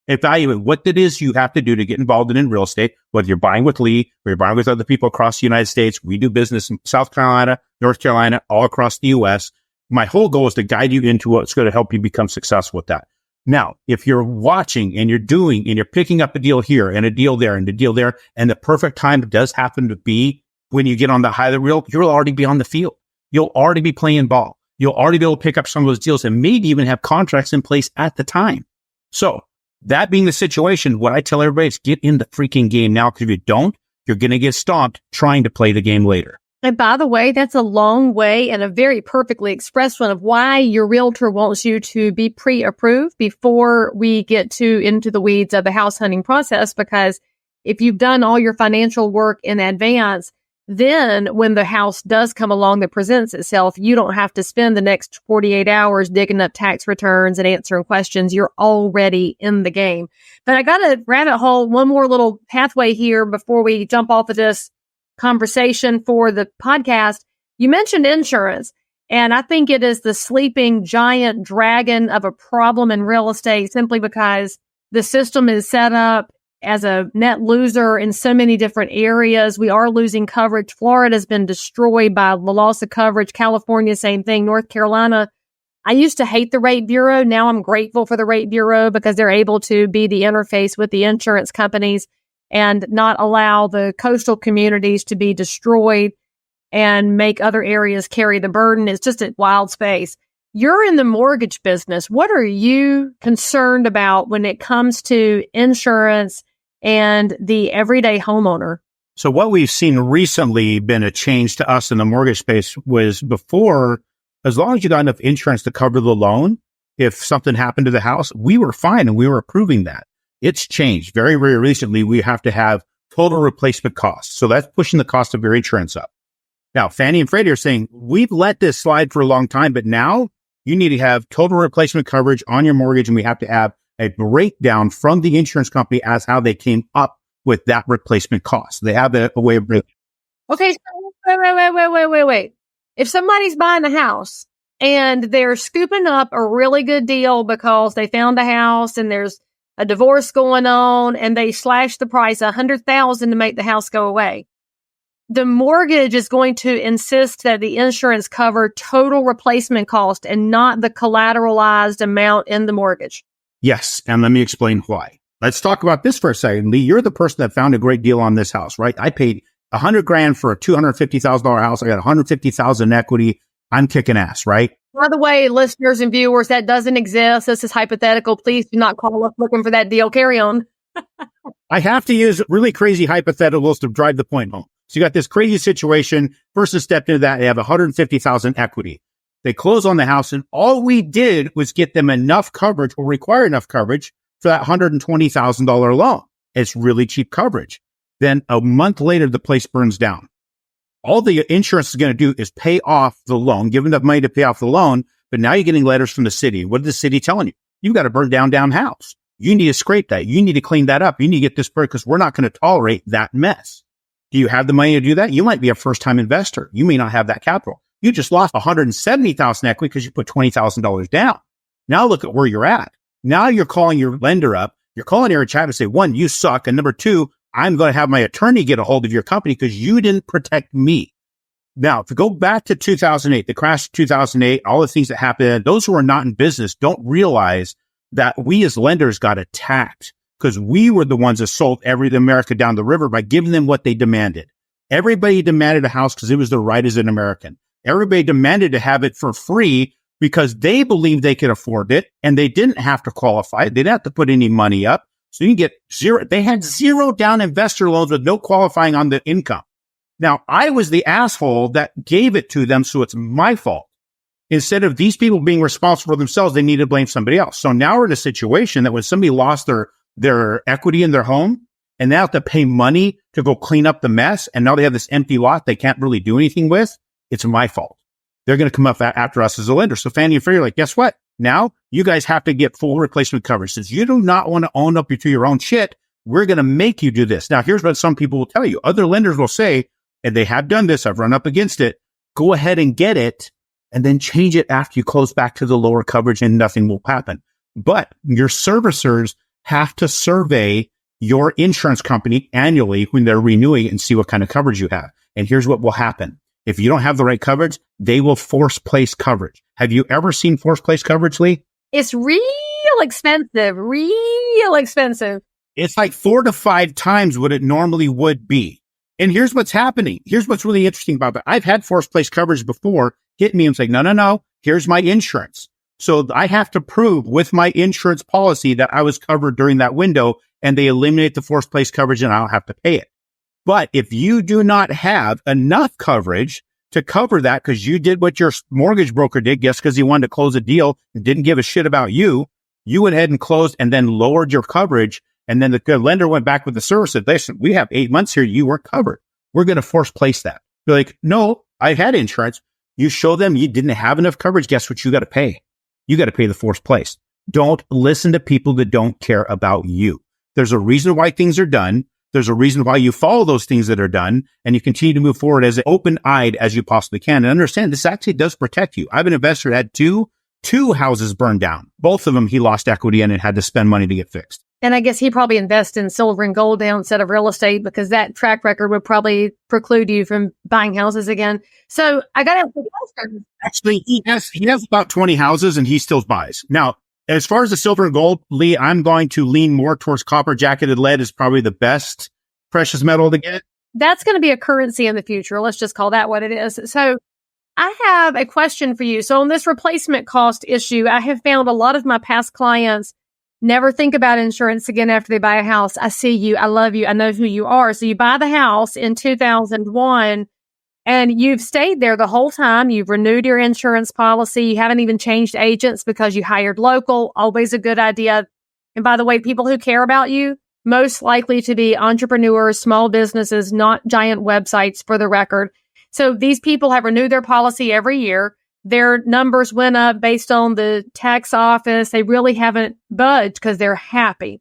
evaluate what it is you have to do to get involved in real estate, whether you're buying with Leigh or you're buying with other people across the United States. We do business in South Carolina, North Carolina, all across the U.S. My whole goal is to guide you into what's going to help you become successful with that. Now, if you're watching and you're doing and you're picking up a deal here and a deal there and a deal there, and the perfect time does happen to be when you get on the highlight reel, you'll already be on the field. You'll already be playing ball. You'll already be able to pick up some of those deals and maybe even have contracts in place at the time. So that being the situation, what I tell everybody is get in the freaking game now, because if you don't, you're going to get stomped trying to play the game later. And by the way, that's a long way and a very perfectly expressed one of why your realtor wants you to be pre-approved before we get into the weeds of the house hunting process. Because if you've done all your financial work in advance, then when the house does come along that presents itself, you don't have to spend the next 48 hours digging up tax returns and answering questions. You're already in the game. But I got a rabbit hole, one more little pathway here before we jump off of this conversation for the podcast. You mentioned insurance, and I think it is the sleeping giant dragon of a problem in real estate simply because the system is set up as a net loser in so many different areas. We are losing coverage. Florida's been destroyed by the loss of coverage. California, same thing. North Carolina. I used to hate the rate bureau. Now I'm grateful for the rate bureau because they're able to be the interface with the insurance companies and not allow the coastal communities to be destroyed and make other areas carry the burden. It's just a wild space. You're in the mortgage business. What are you concerned about when it comes to insurance and the everyday homeowner? So what we've seen recently been a change to us in the mortgage space was before, as long as you got enough insurance to cover the loan, if something happened to the house, we were fine and we were approving that. It's changed. Very, very recently, we have to have total replacement costs. So that's pushing the cost of your insurance up. Now, Fannie and Freddie are saying, we've let this slide for a long time, but now you need to have total replacement coverage on your mortgage, and we have to have a breakdown from the insurance company as how they came up with that replacement cost. They have a way of breaking. Okay, so wait. If somebody's buying a house and they're scooping up a really good deal because they found a house and there's a divorce going on, and they slashed the price $100,000 to make the house go away. The mortgage is going to insist that the insurance cover total replacement cost and not the collateralized amount in the mortgage. Yes. And let me explain why. Let's talk about this for a second. Leigh, you're the person that found a great deal on this house, right? I paid $100,000 for a $250,000 house. I got $150,000 equity. I'm kicking ass, right? By the way, listeners and viewers, that doesn't exist. This is hypothetical. Please do not call us looking for that deal. Carry on. I have to use really crazy hypotheticals to drive the point home. So you got this crazy situation. Person stepped into that. They have $150,000 equity. They close on the house, and all we did was get them enough coverage, or require enough coverage for that $120,000 loan. It's really cheap coverage. Then a month later, the place burns down. All the insurance is going to do is pay off the loan, give enough money to pay off the loan. But now you're getting letters from the city. What is the city telling you? You've got a burned down house. You need to scrape that. You need to clean that up. You need to get this because we're not going to tolerate that mess. Do you have the money to do that? You might be a first-time investor. You may not have that capital. You just lost $170,000 equity because you put $20,000 down. Now look at where you're at. Now you're calling your lender up. You're calling your chat and say, one, you suck. And number two, I'm going to have my attorney get a hold of your company because you didn't protect me. Now, if you go back to 2008, the crash of 2008, all the things that happened, those who are not in business don't realize that we as lenders got attacked because we were the ones that sold everything America down the river by giving them what they demanded. Everybody demanded a house because it was their right as an American. Everybody demanded to have it for free because they believed they could afford it and they didn't have to qualify. They didn't have to put any money up. So you can get zero. They had zero down investor loans with no qualifying on the income. Now, I was the asshole that gave it to them, so it's my fault. Instead of these people being responsible for themselves, they need to blame somebody else. So now we're in a situation that when somebody lost their equity in their home and they have to pay money to go clean up the mess, and now they have this empty lot they can't really do anything with, it's my fault. They're going to come up after us as a lender. So Fannie and Freddie are like, guess what? Now you guys have to get full replacement coverage. Since you do not want to own up to your own shit, we're going to make you do this. Now, here's what some people will tell you. Other lenders will say, and they have done this, I've run up against it, go ahead and get it and then change it after you close back to the lower coverage and nothing will happen. But your servicers have to survey your insurance company annually when they're renewing and see what kind of coverage you have. And here's what will happen. If you don't have the right coverage, they will force place coverage. Have you ever seen force place coverage, Leigh? It's real expensive, real expensive. It's like 4 to 5 times what it normally would be. And here's what's happening. Here's what's really interesting about that. I've had force place coverage before hit me and say, no, here's my insurance. So I have to prove with my insurance policy that I was covered during that window, and they eliminate the force place coverage and I don't have to pay it. But if you do not have enough coverage to cover that because you did what your mortgage broker did, guess because he wanted to close a deal and didn't give a shit about you, you went ahead and closed and then lowered your coverage. And then the lender went back with the service and said, listen, we have 8 months here. You weren't covered. We're going to force place that. You're like, no, I had insurance. You show them you didn't have enough coverage. Guess what? You got to pay. You got to pay the force place. Don't listen to people that don't care about you. There's a reason why things are done. There's a reason why you follow those things that are done and you continue to move forward as open-eyed as you possibly can. And understand this actually does protect you. I have an investor that had two houses burned down. Both of them, he lost equity in and had to spend money to get fixed. And I guess he probably invests in silver and gold now instead of real estate because that track record would probably preclude you from buying houses again. So I got to ask the question. Actually, he has about 20 houses and he still buys. Now, as far as the silver and gold, Leigh, I'm going to lean more towards copper jacketed lead is probably the best precious metal to get. That's going to be a currency in the future. Let's just call that what it is. So I have a question for you. So on this replacement cost issue, I have found a lot of my past clients never think about insurance again after they buy a house. I see you. I love you. I know who you are. So you buy the house in 2001 and you've stayed there the whole time. You've renewed your insurance policy. You haven't even changed agents because you hired local. Always a good idea. And by the way, people who care about you, most likely to be entrepreneurs, small businesses, not giant websites for the record. So these people have renewed their policy every year. Their numbers went up based on the tax office. They really haven't budged because they're happy.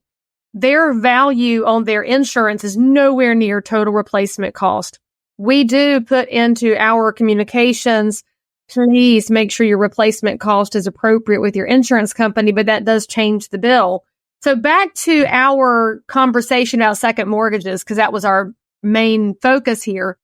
Their value on their insurance is nowhere near total replacement cost. We do put into our communications please make sure your replacement cost is appropriate with your insurance company, but that does change the bill. So back to our conversation about second mortgages, because that was our main focus here.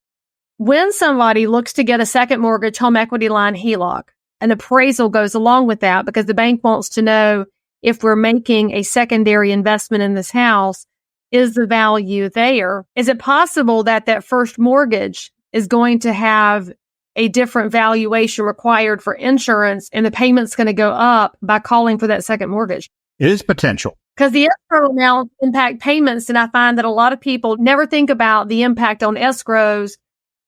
When somebody looks to get a second mortgage, home equity line, HELOC, an appraisal goes along with that because the bank wants to know if we're making a secondary investment in this house, is the value there? Is it possible that that first mortgage is going to have a different valuation required for insurance and the payment's going to go up by calling for that second mortgage? It is potential. Because the escrow amounts impact payments, and I find that a lot of people never think about the impact on escrows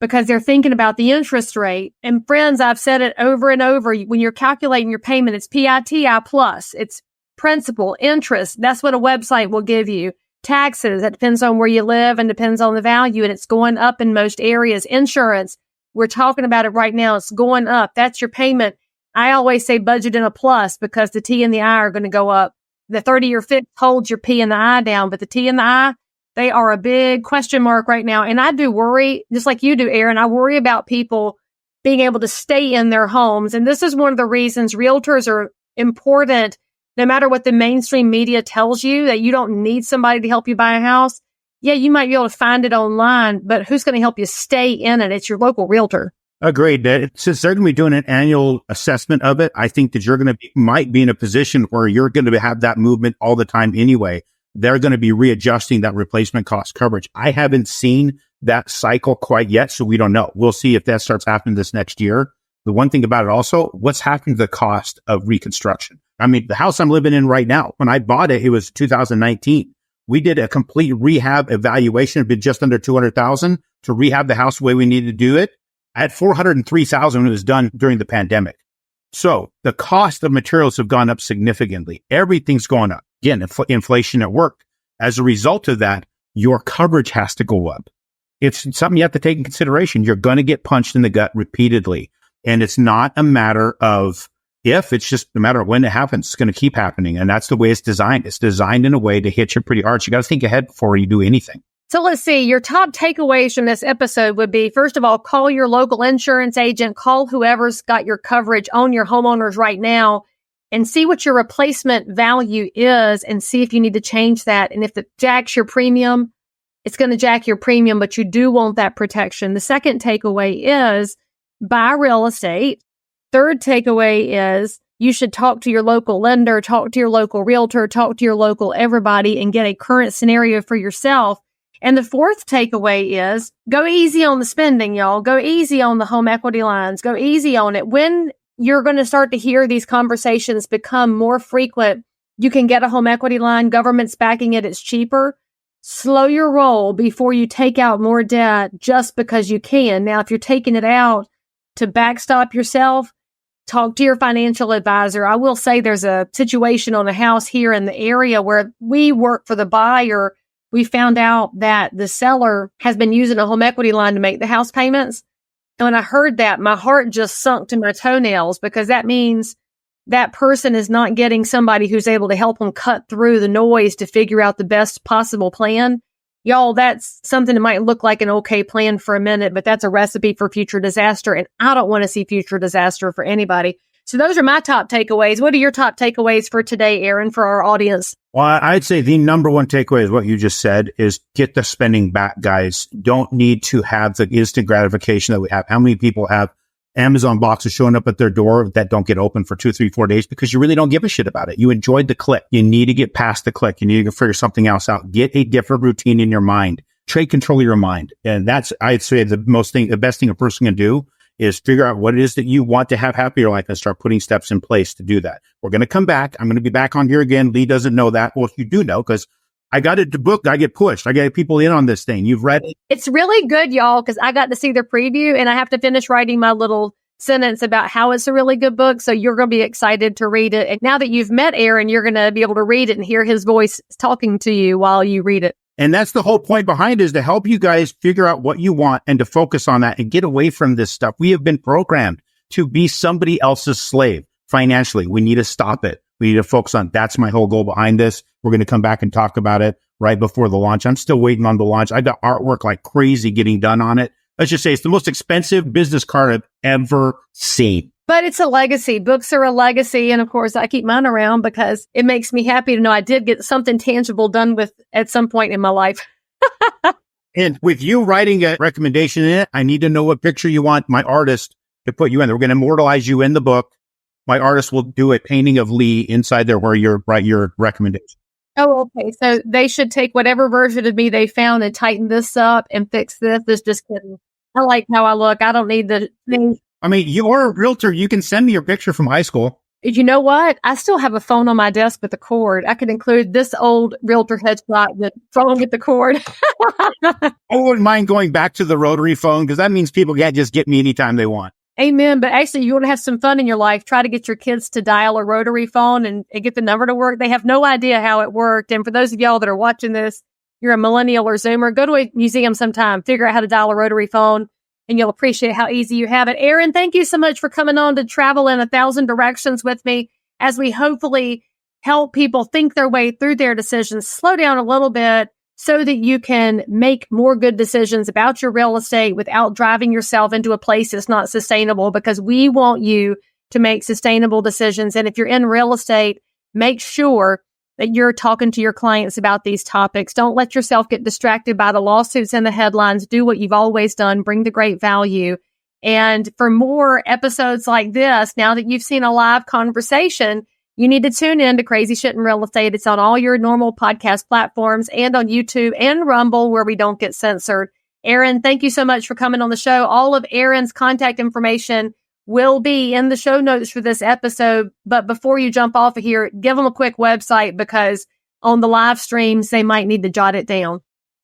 because they're thinking about the interest rate. And friends, I've said it over and over. When you're calculating your payment, it's PITI plus. It's principal, interest. That's what a website will give you. Taxes, that depends on where you live and depends on the value, and it's going up in most areas. Insurance, we're talking about it right now. It's going up. That's your payment. I always say budget in a plus because the T and the I are going to go up. The 30-year fix holds your P and the I down, but the T and the I, they are a big question mark right now. And I do worry, just like you do, Aaron, I worry about people being able to stay in their homes. And this is one of the reasons realtors are important. No matter what the mainstream media tells you, that you don't need somebody to help you buy a house. Yeah, you might be able to find it online, but who's going to help you stay in it? It's your local realtor. Agreed. Since they're going to be doing an annual assessment of it, I think that you're going to might be in a position where you're going to have that movement all the time anyway. They're going to be readjusting that replacement cost coverage. I haven't seen that cycle quite yet, so we don't know. We'll see if that starts happening this next year. The one thing about it also, what's happening to the cost of reconstruction? I mean, the house I'm living in right now, when I bought it, it was 2019. We did a complete rehab evaluation. It'd been just under $200,000 to rehab the house the way we needed to do it. I had $403,000 when it was done during the pandemic. So the cost of materials have gone up significantly. Everything's gone up. Again, inflation at work. As a result of that, your coverage has to go up. It's something you have to take in consideration. You're going to get punched in the gut repeatedly. And it's not a matter of if, it's just a matter of when it happens. It's going to keep happening. And that's the way it's designed. It's designed in a way to hit you pretty hard. So you got to think ahead before you do anything. So let's see, your top takeaways from this episode would be, first of all, call your local insurance agent, call whoever's got your coverage on your homeowners right now and see what your replacement value is and see if you need to change that. And if it jacks your premium, it's going to jack your premium, but you do want that protection. The second takeaway is buy real estate. Third takeaway is you should talk to your local lender, talk to your local realtor, talk to your local everybody and get a current scenario for yourself. And the fourth takeaway is go easy on the spending, y'all. Go easy on the home equity lines. Go easy on it. When you're going to start to hear these conversations become more frequent, you can get a home equity line. Government's backing it. It's cheaper. Slow your roll before you take out more debt just because you can. Now, if you're taking it out to backstop yourself, talk to your financial advisor. I will say there's a situation on a house here in the area where we work for the buyer. We found out that the seller has been using a home equity line to make the house payments. And when I heard that, my heart just sunk to my toenails because that means that person is not getting somebody who's able to help them cut through the noise to figure out the best possible plan. Y'all, that's something that might look like an okay plan for a minute, but that's a recipe for future disaster. And I don't want to see future disaster for anybody. So those are my top takeaways. What are your top takeaways for today, Aaron, for our audience? Well, I'd say the number one takeaway is what you just said is get the spending back, guys. Don't need to have the instant gratification that we have. How many people have Amazon boxes showing up at their door that don't get open for 2, 3, 4 days because you really don't give a shit about it. You enjoyed the click. You need to get past the click. You need to figure something else out. Get a different routine in your mind. Trade control of your mind. And that's, I'd say the best thing a person can do is figure out what it is that you want to have happy in your life and start putting steps in place to do that. We're going to come back. I'm going to be back on here again. Leigh doesn't know that. Well, you do know because I got it to book. I get pushed. I get people in on this thing. You've read it. It's really good, y'all, because I got to see the preview and I have to finish writing my little sentence about how it's a really good book. So you're going to be excited to read it. And now that you've met Aaron, you're going to be able to read it and hear his voice talking to you while you read it. And that's the whole point behind it, is to help you guys figure out what you want and to focus on that and get away from this stuff. We have been programmed to be somebody else's slave financially. We need to stop it. We need to focus on, that's my whole goal behind this. We're going to come back and talk about it right before the launch. I'm still waiting on the launch. I got artwork like crazy getting done on it. let's just say it's the most expensive business card I've ever seen. But it's a legacy. Books are a legacy. And of course, I keep mine around because it makes me happy to know I did get something tangible done with at some point in my life. And with you writing a recommendation in it, I need to know what picture you want my artist to put you in. We're going to immortalize you in the book. My artist will do a painting of Leigh inside there where you write your recommendation. Oh, okay. So they should take whatever version of me they found and tighten this up and fix this. This just kidding. I like how I look. I don't need the thing. I mean, you're a realtor. You can send me your picture from high school. You know what? I still have a phone on my desk with a cord. I could include this old realtor headshot with phone with the cord. I wouldn't mind going back to the rotary phone because that means people can't just get me anytime they want. Amen. But actually, you want to have some fun in your life. Try to get your kids to dial a rotary phone and get the number to work. They have no idea how it worked. And for those of y'all that are watching this, you're a millennial or Zoomer, go to a museum sometime, figure out how to dial a rotary phone, and you'll appreciate how easy you have it. Aaron, thank you so much for coming on to travel in 1,000 directions with me as we hopefully help people think their way through their decisions, slow down a little bit so that you can make more good decisions about your real estate without driving yourself into a place that's not sustainable, because we want you to make sustainable decisions. And if you're in real estate, make sure that you're talking to your clients about these topics. Don't let yourself get distracted by the lawsuits and the headlines. Do what you've always done. Bring the great value. And for more episodes like this, now that you've seen a live conversation, you need to tune in to Crazy Shit in Real Estate. It's on all your normal podcast platforms and on YouTube and Rumble, where we don't get censored. Aaron, thank you so much for coming on the show. All of Aaron's contact information will be in the show notes for this episode. But before you jump off of here, give them a quick website, because on the live streams, they might need to jot it down.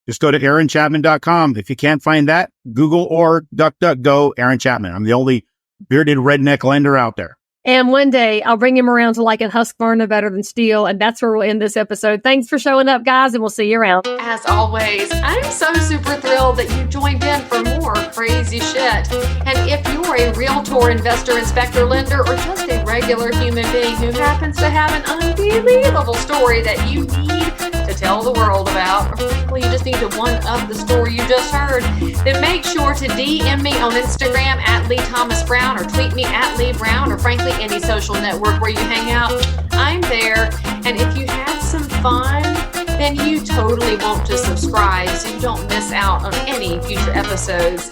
Just go to aaronchapman.com. If you can't find that, Google or DuckDuckGo Aaron Chapman. I'm the only bearded redneck lender out there. And one day I'll bring him around to liking Husqvarna better than steel. And that's where we'll end this episode. Thanks for showing up, guys, and we'll see you around. As always, I'm so super thrilled that you joined in for more crazy shit. And if you're a realtor, investor, inspector, lender, or just a regular human being who happens to have an unbelievable story that you need to tell the world about, or frankly, you just need to one-up the story you just heard, then make sure to DM me on Instagram at Leigh Thomas Brown, or tweet me at Leigh Brown, or frankly, any social network where you hang out. I'm there. And if you had some fun, then you totally want to subscribe so you don't miss out on any future episodes.